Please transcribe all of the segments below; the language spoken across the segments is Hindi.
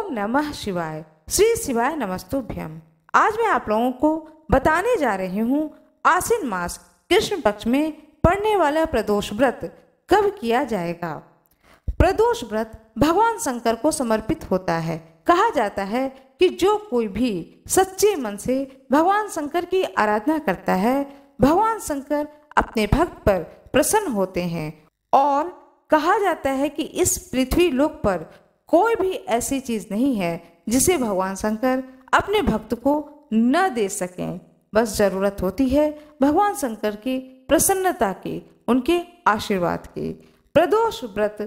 ओम नमः शिवाय। श्री शिवाय नमस्तुभ्यम। आज मैं आप लोगों को बताने जा रही हूँ आश्विन मास कृष्ण पक्ष में पड़ने वाला प्रदोष व्रत कब किया जाएगा। प्रदोष व्रत भगवान शंकर को समर्पित होता है। कहा जाता है कि जो कोई भी सच्चे मन से भगवान शंकर की आराधना करता है, भगवान शंकर अपने भक्त पर प्रसन्न होते हैं। और कहा जाता है कि इस पृथ्वी लोक पर कोई भी ऐसी चीज नहीं है जिसे भगवान शंकर अपने भक्त को न दे सकें। बस जरूरत होती है भगवान शंकर की प्रसन्नता की, उनके आशीर्वाद की। प्रदोष व्रत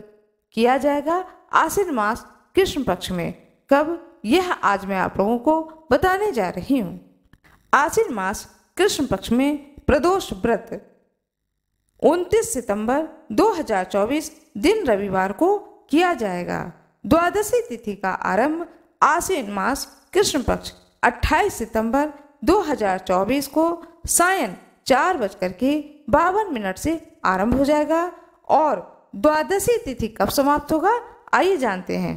किया जाएगा आश्विन मास कृष्ण पक्ष में। कब, यह आज मैं आप लोगों को बताने जा रही हूँ। आश्विन मास कृष्ण पक्ष में प्रदोष व्रत 29 सितंबर 2024 दिन रविवार को किया जाएगा। द्वादशी तिथि का आरंभ आश्विन मास कृष्ण पक्ष 28 सितंबर 2024 को सायं 4:52 से आरंभ हो जाएगा। और द्वादशी तिथि कब समाप्त होगा, आइए जानते हैं।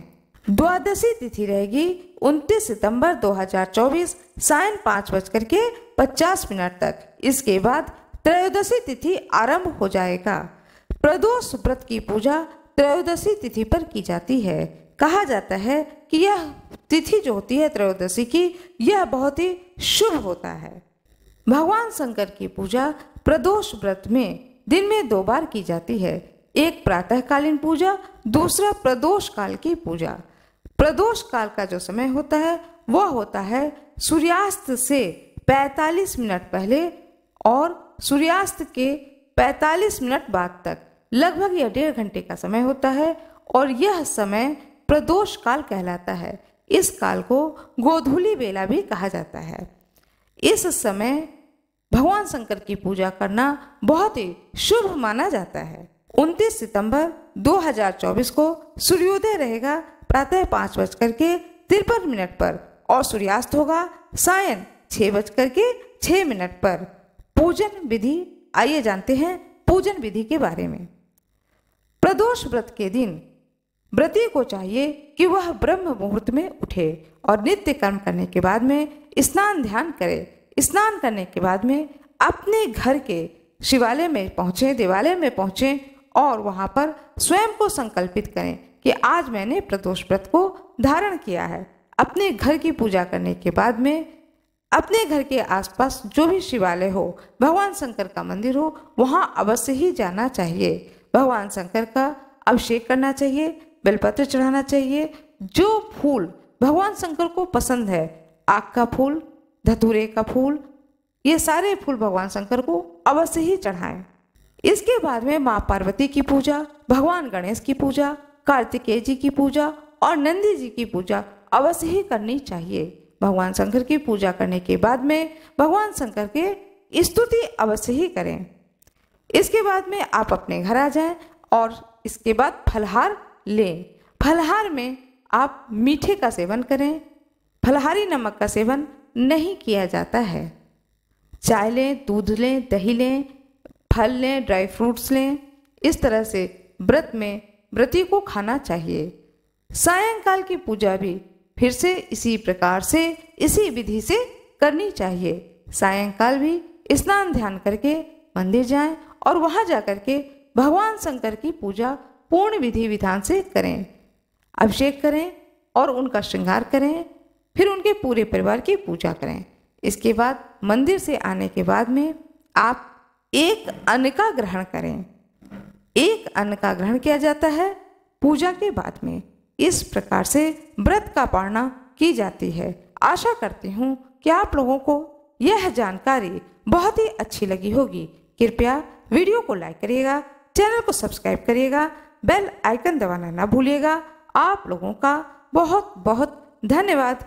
द्वादशी तिथि रहेगी 29 सितंबर 2024 सायं 5:50 तक। इसके बाद त्रयोदशी तिथि आरंभ हो जाएगा। प्रदोष व्रत की पूजा त्रयोदशी तिथि पर की जाती है। कहा जाता है कि यह तिथि जो होती है त्रयोदशी की, यह बहुत ही शुभ होता है। भगवान शंकर की पूजा प्रदोष व्रत में दिन में 2 बार की जाती है। एक प्रातःकालीन पूजा, दूसरा प्रदोष काल की पूजा। प्रदोष काल का जो समय होता है वह होता है सूर्यास्त से 45 मिनट पहले और सूर्यास्त के 45 मिनट बाद तक। लगभग यह 1.5 घंटे का समय होता है और यह समय प्रदोष काल कहलाता है। इस काल को गोधूली बेला भी कहा जाता है। इस समय भगवान शंकर की पूजा करना बहुत ही शुभ माना जाता है। 29 सितंबर 2024 को सूर्योदय रहेगा प्रातः 5:53 पर और सूर्यास्त होगा सायं 6:06 पर। पूजन विधि, आइए जानते हैं पूजन विधि के बारे में। प्रदोष व्रत के दिन व्रती को चाहिए कि वह ब्रह्म मुहूर्त में उठे और नित्य कर्म करने के बाद में स्नान ध्यान करे। स्नान करने के बाद में अपने घर के शिवालय में पहुँचे, देवालय में पहुँचे और वहाँ पर स्वयं को संकल्पित करें कि आज मैंने प्रदोष व्रत को धारण किया है। अपने घर की पूजा करने के बाद में अपने घर के आसपास जो भी शिवालय हो, भगवान शंकर का मंदिर हो, वहाँ अवश्य ही जाना चाहिए। भगवान शंकर का अभिषेक करना चाहिए, बेलपत्र चढ़ाना चाहिए। जो फूल भगवान शंकर को पसंद है, आक का फूल, धतूरे का फूल, ये सारे फूल भगवान शंकर को अवश्य ही चढ़ाएं। इसके बाद में माँ पार्वती की पूजा, भगवान गणेश की पूजा, कार्तिकेय जी की पूजा और नंदी जी की पूजा अवश्य ही करनी चाहिए। भगवान शंकर की पूजा करने के बाद में भगवान शंकर के स्तुति अवश्य ही करें। इसके बाद में आप अपने घर आ जाएं और इसके बाद फलहार लें। फलहार में आप मीठे का सेवन करें, फलहारी नमक का सेवन नहीं किया जाता है। चाय लें, दूध लें, दही लें, फल लें, ड्राई फ्रूट्स लें। इस तरह से व्रत में व्रती को खाना चाहिए। सायंकाल की पूजा भी फिर से इसी प्रकार से, इसी विधि से करनी चाहिए। सायंकाल भी स्नान ध्यान करके मंदिर जाएं और वहां जाकर के भगवान शंकर की पूजा पूर्ण विधि विधान से करें। अभिषेक करें और उनका श्रृंगार करें, फिर उनके पूरे परिवार की पूजा करें। इसके बाद मंदिर से आने के बाद में आप एक अन्न का ग्रहण करें। एक अन्न का ग्रहण किया जाता है पूजा के बाद में। इस प्रकार से व्रत का पालना की जाती है। आशा करती हूँ कि आप लोगों को यह जानकारी बहुत ही अच्छी लगी होगी। कृपया वीडियो को लाइक करिएगा, चैनल को सब्सक्राइब करिएगा, बेल आइकन दबाना ना भूलिएगा। आप लोगों का बहुत बहुत धन्यवाद।